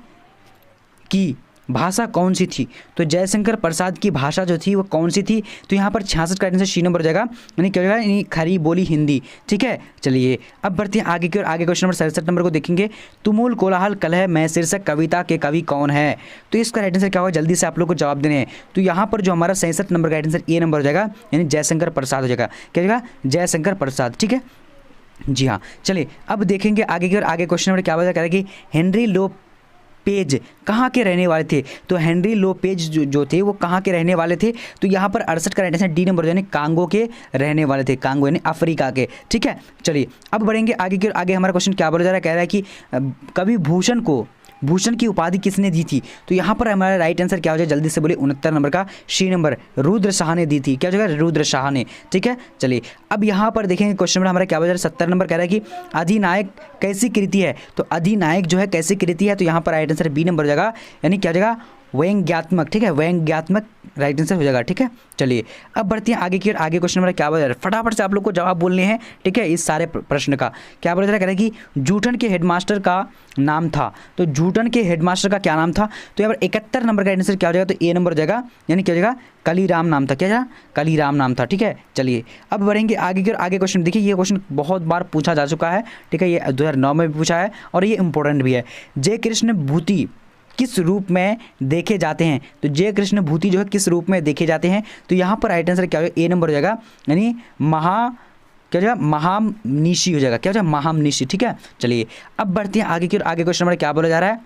की भाषा कौन सी थी? तो जयशंकर प्रसाद की भाषा जो थी वो कौन सी थी? तो यहाँ पर 66 का आंसर सी नंबर हो जाएगा, यानी क्या हो जाएगा? यानी खरी बोली हिंदी। ठीक है, चलिए अब बढ़ते हैं आगे की ओर। आगे क्वेश्चन नंबर 67 नंबर को देखेंगे। तुमुल कोलाहल कलह में शीर्षक कविता के कवि कौन है? तो इसका राइट आंसर क्या होगा? जल्दी से आप लोग को जवाब देने हैं। तो यहाँ पर जो हमारा 67 नंबर का राइट आंसर ए नंबर हो जाएगा, यानी जयशंकर प्रसाद हो जाएगा। क्या हो जाएगा? जयशंकर प्रसाद। ठीक है जी हाँ, चलिए अब देखेंगे आगे की ओर। आगे क्वेश्चन नंबर क्या बता कि हेनरी लोपेज कहाँ के रहने वाले थे? तो हेनरी लोपेज जो थे वो कहाँ के रहने वाले थे? तो यहाँ पर 68 का राइट आंसर डी नंबर यानी कांगो के रहने वाले थे। कांगो यानी अफ्रीका के। ठीक है, चलिए अब बढ़ेंगे आगे की ओर। आगे हमारा क्वेश्चन क्या बोला जा रहा है? कह रहा है कि कवि भूषण की उपाधि किसने दी थी? तो यहाँ पर हमारा राइट आंसर क्या हो जाएगा? जल्दी से बोले 69 नंबर का सी नंबर रुद्र शाह ने दी थी। क्या हो जाएगा? रुद्र शाह ने। ठीक है, चलिए अब यहाँ पर देखेंगे क्वेश्चन नंबर हमारा क्या हो जाएगा? 70 नंबर कह रहा है कि अधिनायक कैसी कृति है? तो अधिनायक जो है कैसी कृति है? तो यहाँ पर राइट आंसर बी नंबर हो जाएगा, यानी क्या हो जाएगा? व्यंग्यात्मक। ठीक है, व्यंग्यात्मक राइट आंसर हो जाएगा। ठीक है, चलिए अब बढ़ते हैं आगे की ओर। आगे क्वेश्चन नंबर क्या बोला जा रहा है? फटाफट से आप लोग को जवाब बोलने हैं। ठीक है, इस सारे प्रश्न का क्या बोला जा रहा है? कि जूठन के हेडमास्टर का नाम था। तो जूठन के हेडमास्टर का क्या नाम था? तो यहाँ पर 71 नंबर का आंसर क्या हो जाएगा? तो ए नंबर हो जाएगा, यानी क्या हो जाएगा? कलीराम नाम था। क्या जाएगा? कलीराम नाम था। ठीक है, चलिए अब बढ़ेंगे आगे की ओर। आगे क्वेश्चन देखिए, ये क्वेश्चन बहुत बार पूछा जा चुका है। ठीक है, ये 2009 में भी पूछा है और ये इंपॉर्टेंट भी है। जय कृष्ण भूति किस रूप में देखे जाते हैं? तो जय कृष्ण भूति जो है किस रूप में देखे जाते हैं? तो यहाँ पर राइट आंसर क्या हो जाएगा? ए नंबर हो जाएगा, यानी क्या हो जाएगा? महामनीषी हो जाएगा। क्या हो जाएगा? महामनीषी। ठीक है, चलिए अब बढ़ते हैं आगे की ओर। आगे क्वेश्चन नंबर क्या बोला जा रहा है?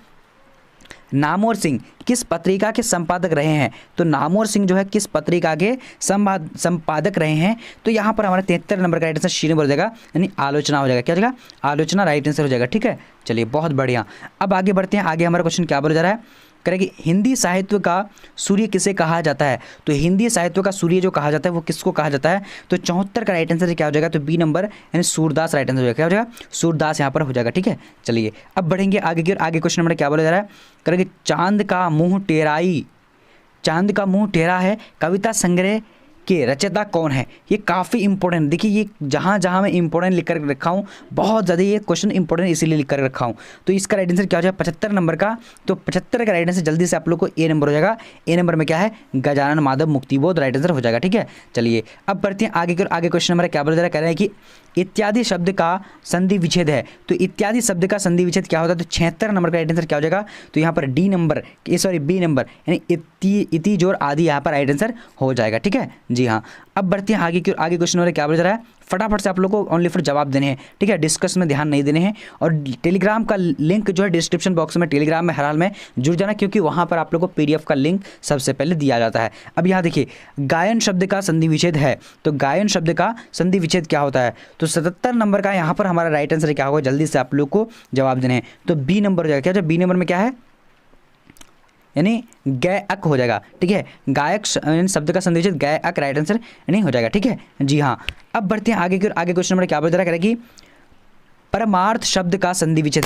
नामवर सिंह किस पत्रिका के संपादक रहे हैं? तो नामवर सिंह जो है किस पत्रिका के संपादक रहे हैं? तो यहाँ पर हमारा 73 नंबर का राइट आंसर सी नंबर हो जाएगा, यानी आलोचना हो जाएगा। क्या हो जाएगा? आलोचना राइट आंसर हो जाएगा। ठीक है, चलिए बहुत बढ़िया। अब आगे बढ़ते हैं। आगे हमारा क्वेश्चन क्या बोला जा रहा है? करेंगे हिंदी साहित्य का सूर्य किसे कहा जाता है? तो हिंदी साहित्य का सूर्य जो कहा जाता है वो किसको कहा जाता है? तो 74 का राइट आंसर क्या हो जाएगा? तो बी नंबर, यानी सूरदास राइट आंसर हो जाएगा। क्या हो जाएगा? सूरदास यहाँ पर हो जाएगा। ठीक है, चलिए अब बढ़ेंगे आगे की ओर। आगे क्वेश्चन नंबर क्या बोला जा रहा है? करेंगे चांद का मुंह टेढ़ा है कविता संग्रह के रचयिता कौन है? ये काफ़ी इंपॉर्टेंट, देखिए ये जहाँ जहाँ मैं इंपॉर्टेंट लिख कर रखा हूँ, बहुत ज़्यादा ये क्वेश्चन इंपॉर्टेंट इसीलिए लिख कर रखा हूँ। तो इसका राइट आंसर क्या हो जाएगा? 75 नंबर का। तो 75 का राइट आंसर जल्दी से आप लोग को ए नंबर हो जाएगा। ए नंबर में क्या है? गजानन माधव मुक्तिबोध राइट आंसर हो जाएगा। ठीक है, चलिए अब बढ़ते हैं आगे की ओर। आगे क्वेश्चन नंबर क्या बोला जा रहा है? कह रहे हैं कि इत्यादि शब्द का संधि विच्छेद है। तो इत्यादि शब्द का संधि विच्छेद क्या होता है? तो 76 नंबर का राइट आंसर क्या हो जाएगा? तो यहाँ पर डी नंबर, बी नंबर, यानी इति जोर आदि यहाँ पर राइट आंसर हो जाएगा। ठीक है जी हाँ, अब बढ़ते हैं आगे की ओर। आगे क्वेश्चन नंबर क्या बोला जा रहा है? फटाफट से आप लोग को ओनली फॉर जवाब देने हैं। ठीक है, डिस्कस में ध्यान नहीं देने हैं। और टेलीग्राम का लिंक जो है डिस्क्रिप्शन बॉक्स में, टेलीग्राम में हर हाल में जुड़ जाना, क्योंकि वहाँ पर आप लोग को PDF का लिंक सबसे पहले दिया जाता है। अब यहाँ देखिए, गायन शब्द का संधि विच्छेद है। तो गायन शब्द का संधि विच्छेद क्या होता है? तो 77 नंबर का यहाँ पर हमारा राइट आंसर क्या होगा? जल्दी से आप लोग को जवाब देने हैं। तो बी नंबर हो जाएगा। क्या बी नंबर में क्या है? यानी गायक हो जाएगा। ठीक है, गायक शब्द का संधि विच्छेद गायक राइट आंसर यानी हो जाएगा। ठीक है जी हाँ, अब बढ़ते हैं आगे की ओर। आगे क्वेश्चन नंबर क्या बोल रहा है? कि परमार्थ शब्द का संधि विच्छेद।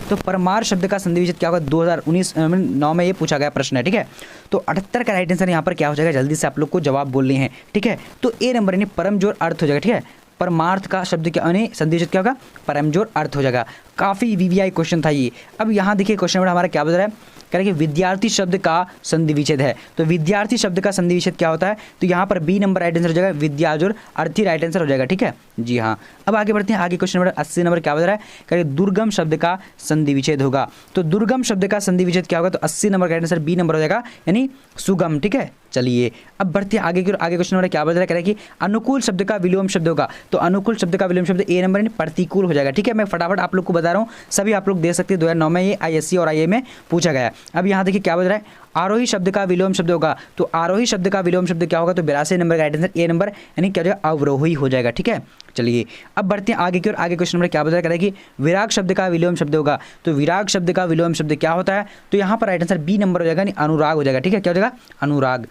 तो परमार्थ शब्द का संधि विच्छेद क्या होगा? 2009 में ये पूछा गया प्रश्न है। ठीक है, तो 78 का राइट आंसर यहाँ पर क्या हो जाएगा? जल्दी से आप लोग को जवाब बोलने हैं। ठीक है, तो ए नंबर यानी परम जोर अर्थ हो जाएगा। ठीक है, परमार्थ का शब्द क्या, यानी संधि विच्छेद क्या होगा? परमजोर अर्थ हो जाएगा। काफ़ी VVI क्वेश्चन था ये। अब यहाँ देखिए क्वेश्चन नंबर हमारा क्या बता रहा है? कह रहे कि विद्यार्थी शब्द का संधि विच्छेद है। तो विद्यार्थी शब्द का संधि विच्छेद क्या होता है? तो यहाँ पर बी नंबर राइट आंसर हो जाएगा, विद्याजोर अर्थी राइट आंसर हो जाएगा। ठीक है जी हाँ, अब आगे बढ़ते हैं। आगे क्वेश्चन नंबर 80 नंबर क्या बता रहा है? कह रहे दुर्गम शब्द का संधि विच्छेद होगा। तो दुर्गम शब्द का संधि विच्छेद क्या होगा? तो 80 नंबर का राइट आंसर बी नंबर हो जाएगा, यानी सुगम। ठीक है, चलिए अब बढ़ते हैं आगे की। आगे क्वेश्चन नंबर क्या बता रहा है? कह रहा है कि अनुकूल शब्द का विलोम शब्द होगा। तो अनुकूल शब्द का विलोम शब्द ए नंबर यानी प्रतिकूल हो जाएगा। ठीक है, मैं फटाफट आप लोग को बता बता रहा हूँ, सभी आप लोग देख सकते हैं 2009 में ये ISC और IA में पूछा गया है। अब यहाँ देखिए क्या बता रहा है, आरोही शब्द का विलोम शब्द होगा, तो आरोही शब्द का विलोम शब्द क्या होगा, तो 82 नंबर का राइट आंसर ए नंबर यानी क्या हो जाएगा, अवरोही हो जाएगा। ठीक है, चलिए अब बढ़ते हैं आगे की ओर। आगे क्वेश्चन नंबर क्या बता रहा है कि विराग शब्द का विलोम शब्द होगा, तो विराग शब्द का विलोम शब्द क्या होता है, तो यहाँ पर राइट आंसर बी नंबर हो जाएगा, यानी अनुराग हो जाएगा। ठीक है, क्या हो जाएगा, अनुराग।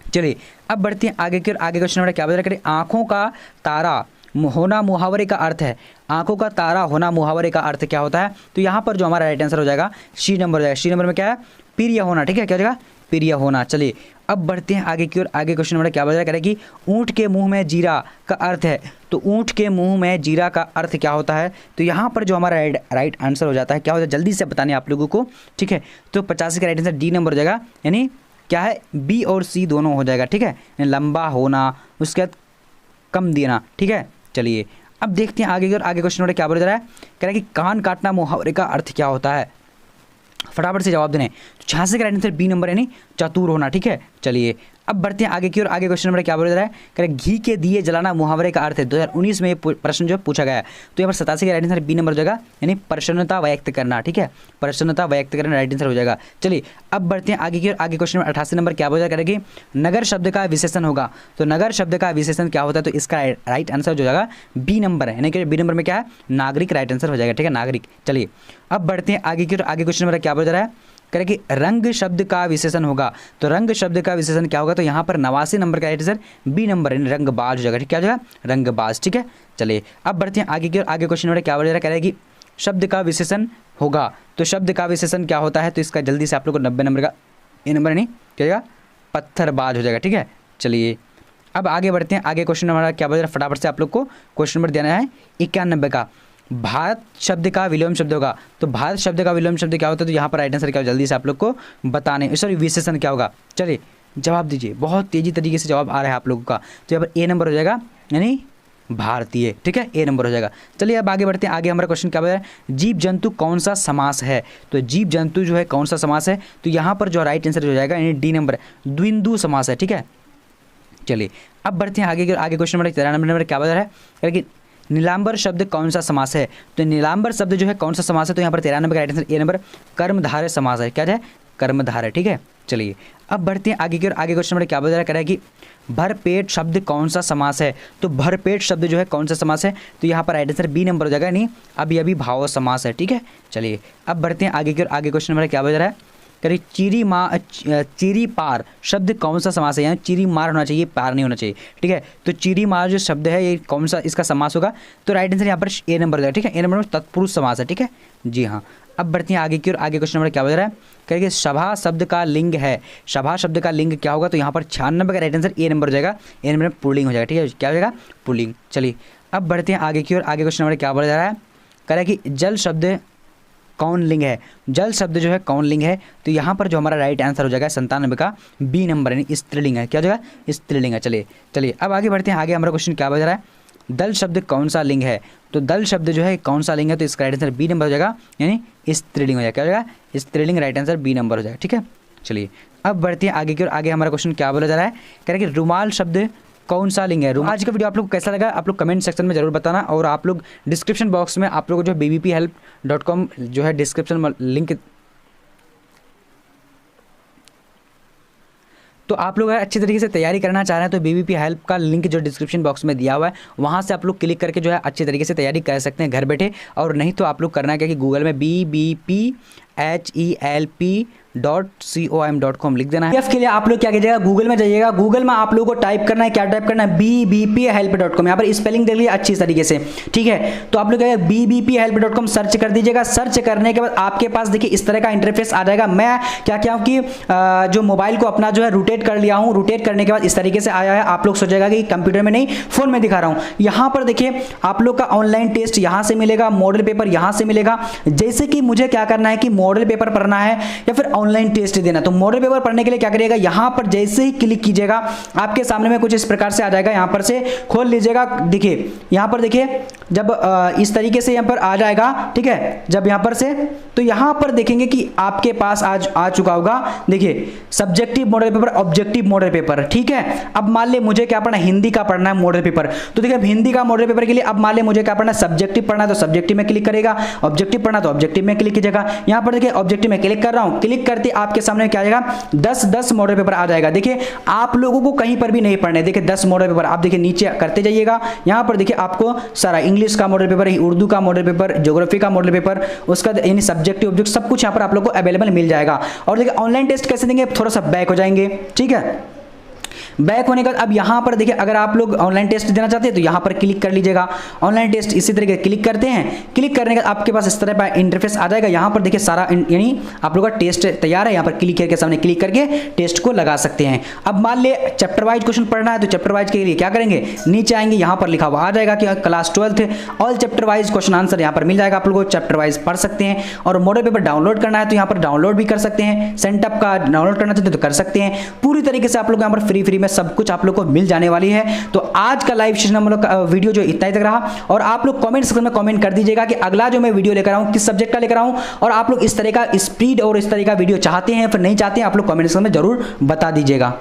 चलिए अब बढ़ते हैं आगे की ओर। आगे क्वेश्चन नंबर क्या बता रहा है, आंखों का तारा होना मुहावरे का अर्थ है, आंखों का तारा होना मुहावरे का अर्थ क्या होता है, तो यहाँ पर जो हमारा राइट आंसर हो जाएगा सी नंबर हो जाएगा। सी नंबर में क्या है, प्रिय होना। ठीक है, क्या हो जाएगा, प्रिय होना। चलिए अब बढ़ते हैं आगे की ओर। आगे क्वेश्चन नंबर क्या बता रहा है कि ऊँट के मुंह में जीरा का अर्थ है, तो ऊँट के मुंह में जीरा का अर्थ क्या होता है, तो यहाँ पर जो हमारा राइट आंसर हो जाता है क्या होता है, जल्दी से बताने आप लोगों को। ठीक है, तो 85 का राइट आंसर डी नंबर हो जाएगा, यानी क्या है, बी और सी दोनों हो जाएगा। ठीक है, लंबा होना, उसके बाद कम देना। ठीक है, चलिए अब देखते हैं आगे की ओर। आगे क्वेश्चन नंबर क्या बोल रहा है, कह रहा है कि कान काटना मुहावरे का अर्थ क्या होता है, फटाफट से जवाब देने। तो 86 का राइट आंसर बी नंबर यानी चतुर होना। ठीक है, चलिए अब बढ़ते हैं आगे की ओर। आगे क्वेश्चन नंबर क्या बोल रहा है, कह रहा है घी के दिए जलाना मुहावरे का अर्थ है, 2019 में ये प्रश्न जो पूछा गया है, तो यहाँ पर 87 का राइट आंसर बी नंबर हो जाएगा, यानी प्रसन्नता व्यक्त करना। ठीक है, प्रसन्नता व्यक्त करना राइट आंसर हो जाएगा। चलिए अब बढ़ते हैं आगे की ओर। आगे क्वेश्चन नंबर 88 नंबर क्या बोल रहा है, कह रहा है कि नगर शब्द का विशेषण होगा, तो नगर शब्द का विशेषण क्या होता है, तो इसका राइट आंसर जो जाएगा बी नंबर है, यानी कि बी नंबर में क्या है, नागरिक राइट आंसर हो जाएगा। ठीक है, नागरिक। चलिए अब बढ़ते हैं आगे की ओर। आगे क्वेश्चन नंबर क्या बोल रहा है, कह रहे कि रंग शब्द का विशेषण होगा, तो रंग शब्द का विशेषण क्या होगा, तो यहाँ पर 89 नंबर का राइट आंसर बी नंबर यानी रंगबाज हो जाएगा। ठीक, क्या हो जाएगा, रंगबाज। ठीक है, चलिए अब बढ़ते हैं आगे की ओर। आगे क्वेश्चन नंबर क्या बोल रहा है, कह रहे कि शब्द का विशेषण होगा, तो शब्द का विशेषण क्या होता है, तो इसका जल्दी से आप लोग को 90 नंबर का ए नंबर नहीं क्या जाएगा, पत्थरबाज हो जाएगा। ठीक है, चलिए अब आगे बढ़ते हैं। आगे क्वेश्चन नंबर क्या बोल रहा है, फटाफट से आप लोग को क्वेश्चन नंबर देना है 91 का। भारत शब्द का विलोम शब्द होगा, तो भारत शब्द का विलोम शब्द क्या होता है, तो यहाँ पर राइट आंसर क्या होगा, जल्दी से आप लोग को बताने, सॉरी विशेषण क्या होगा। चलिए जवाब दीजिए, बहुत तेजी तरीके से जवाब आ रहा है आप लोगों का, तो यहाँ पर ए नंबर हो जाएगा, यानी भारतीय। ठीक है, ए नंबर हो जाएगा। चलिए अब आगे बढ़ते हैं। आगे हमारा क्वेश्चन क्या बता है, जीव जंतु कौन सा समास है, तो जीव जंतु जो है कौन सा समास है, तो यहाँ पर जो राइट आंसर हो जाएगा यानी डी नंबर, द्विंदु समास है। ठीक है, चलिए अब बढ़ते हैं आगे। आगे क्वेश्चन नंबर 93 नंबर क्या बता रहा है कि नीलांबर शब्द कौन सा समास है, तो नीलांबर शब्द जो है कौन सा समास है, तो यहाँ पर 93 नंबर का राइट आंसर ए नंबर, कर्मधारय समास है। क्या है, कर्मधारय। ठीक है, चलिए अब बढ़ते हैं आगे की ओर। आगे क्वेश्चन नंबर क्या बता रहा है कि भरपेट शब्द कौन सा समास है, तो भरपेट शब्द जो है कौन सा समास है, तो यहाँ पर राइट आंसर बी नंबर हो जाएगा, नहीं अभी भाव समास है। ठीक है, चलिए अब बढ़ते हैं आगे की ओर। आगे क्वेश्चन नंबर क्या बता रहा है, करिए चीरी पार शब्द कौन सा समास है, यहाँ चीरी मार होना चाहिए, पार नहीं होना चाहिए। ठीक है, तो चीरी मार जो शब्द है ये कौन सा इसका समास होगा, तो राइट आंसर यहाँ पर ए नंबर हो जाएगा। ठीक है, ए नंबर में तत्पुरुष समास है। ठीक है, जी हाँ। अब बढ़ते हैं आगे की ओर। आगे क्वेश्चन नंबर क्या बता रहा है, करिए सभा शब्द का लिंग है, सभा शब्द का लिंग क्या होगा, तो यहाँ पर 96 का राइट आंसर ए नंबर हो जाएगा, ए नंबर में पुल्लिंग हो जाएगा। ठीक है, क्या हो जाएगा, पुल्लिंग। चलिए अब बढ़ते हैं आगे की ओर। आगे क्वेश्चन नंबर क्या बोला जा रहा है, कह रहा है कि जल शब्द कौन लिंग है, जल शब्द जो है कौन लिंग है, तो यहाँ पर जो हमारा राइट आंसर हो जाएगा 97 का बी नंबर यानी स्त्रीलिंग है। क्या हो जाएगा, स्त्रीलिंग है। चलिए अब आगे बढ़ते हैं। आगे हमारा क्वेश्चन क्या बता रहा है, दल शब्द कौन सा लिंग है, तो दल शब्द जो है कौन सा लिंग है, तो इसका राइट आंसर बी नंबर हो जाएगा, यानी स्त्रीलिंग हो जाएगा। क्या हो जाएगा, स्त्रीलिंग, राइट आंसर बी नंबर हो जाएगा। ठीक है, चलिए अब बढ़ते हैं आगे की ओर। आगे हमारा क्वेश्चन क्या बोला जा रहा है, कह रहा है कि रुमाल शब्द कौन सा लिंग है। आज का वीडियो आप लोग को कैसा लगा, आप लोग कमेंट सेक्शन में जरूर बताना, और आप लोग डिस्क्रिप्शन बॉक्स में आप लोग जो bbphelp.com जो है डिस्क्रिप्शन में लिंक, तो आप लोग अच्छी तरीके से तैयारी करना चाह रहे हैं तो BBP हेल्प का लिंक जो डिस्क्रिप्शन बॉक्स में दिया हुआ है वहाँ से आप लोग क्लिक करके जो है अच्छी तरीके से तैयारी कर सकते हैं घर बैठे। और नहीं तो आप लोग करना क्या कि गूगल में bbphelp.com लिख देना है। के लिए आप लोग क्या कीजिएगा, गूगल में जाइएगा, गूगल में आप लोगों को टाइप करना है, क्या टाइप करना है, bbphelp.com। यहाँ पर स्पेलिंग देख लीजिए अच्छी तरीके से, ठीक है। तो आप लोग क्या bbphelp.com सर्च कर दीजिएगा। सर्च करने के बाद आपके पास देखिए इस तरह का इंटरफेस आ जाएगा। मैं क्या किया हूँ कि जो मोबाइल को अपना जो है रोटेट कर लिया हूँ। रोटेट करने के बाद इस तरीके से आया है। आप लोग सोचेगा कि कंप्यूटर में नहीं फोन में दिखा रहा हूँ। यहाँ पर देखिए आप लोग का ऑनलाइन टेस्ट यहाँ से मिलेगा, मॉडल पेपर यहाँ से मिलेगा। जैसे कि मुझे क्या करना है कि मॉडल पेपर पढ़ना है या फिर ऑनलाइन टेस्ट देना। तो मॉडल पेपर पढ़ने के लिए क्या करिएगा, यहाँ पर जैसे ही क्लिक कीजिएगा आपके सामने में कुछ इस प्रकार से आ जाएगा। यहाँ पर से खोल लीजिएगा, देखिए यहाँ पर देखिए जब इस तरीके से यहाँ पर आ जाएगा, ठीक है, जब यहाँ पर से तो यहाँ पर देखेंगे कि आपके पास आज आ चुका होगा, देखिए subjective model paper, objective model paper, ठीक है। अब मान ले मुझे क्या पढ़ना है, हिंदी का पढ़ना है मॉडल पेपर, तो देखिए हिंदी का मॉडल पेपर के लिए अब मान ले मुझे क्या पढ़ना है, सब्जेक्टिव पढ़ना है तो सब्जेक्टिव में क्लिक करेगा, ऑब्जेक्टिव पढ़ना तो ऑब्जेक्टिव में क्लिक कीजिएगा। यहाँ पर देखिए ऑब्जेक्टिव में क्लिक कर रहा हूँ, क्लिक करते आपके सामने क्या आ जाएगा, 10 मॉडल पेपर आ जाएगा। देखिए आप लोगों को कहीं पर भी नहीं पढ़ना है, देखिए 10 मॉडल पेपर आप देखिए नीचे करते जाइएगा। यहाँ पर देखिए आपको सारा इंग्लिश का मॉडल पेपर, उर्दू का मॉडल पेपर, ज्योग्राफी का मॉडल पेपर, उसका यानी सब्जेक्टिव ऑब्जेक्ट सब कुछ यहाँ पर आप लोगों को अवेलेबल मिल जाएगा। और देखिए ऑनलाइन टेस्ट कैसे देंगे, थोड़ा सा बैक हो जाएंगे, ठीक है। बैक होने के बाद अब यहाँ पर देखिए अगर आप लोग ऑनलाइन टेस्ट देना चाहते हैं तो यहाँ पर क्लिक कर लीजिएगा, ऑनलाइन टेस्ट इसी तरीके क्लिक करते हैं। क्लिक करने के बाद आपके पास इस तरह का इंटरफेस आ जाएगा। यहाँ पर देखिए सारा यानी आप लोगों का टेस्ट तैयार है, यहाँ पर क्लिक करके सामने क्लिक करके टेस्ट को लगा सकते हैं। अब मान ले चैप्टर वाइज क्वेश्चन पढ़ना है तो चैप्टर वाइज के लिए क्या करेंगे, नीचे आएंगे, यहाँ पर लिखा हुआ आ जाएगा कि class 12th all chapter wise question answer यहाँ पर मिल जाएगा। आप लोगों को चैप्टर वाइज पढ़ सकते हैं। और मॉडल पेपर डाउनलोड करना है तो यहाँ पर डाउनलोड भी कर सकते हैं, सेंटअप का डाउनलोड करना चाहते तो कर सकते हैं। पूरी तरीके से आप लोग यहाँ पर फ्री में सब कुछ आप लोग को मिल जाने वाली है। तो आज का लाइव सेशन हम लोग का वीडियो जो इतना ही तक रहा, और आप लोग कमेंट सेक्शन में कमेंट कर दीजिएगा कि अगला जो मैं वीडियो लेकर आऊं किस सब्जेक्ट का लेकर आऊं, और आप लोग इस तरह का स्पीड और इस तरह का वीडियो चाहते हैं फिर नहीं चाहते हैं, आप लोग कमेंट सेक्शन में जरूर बता दीजिएगा।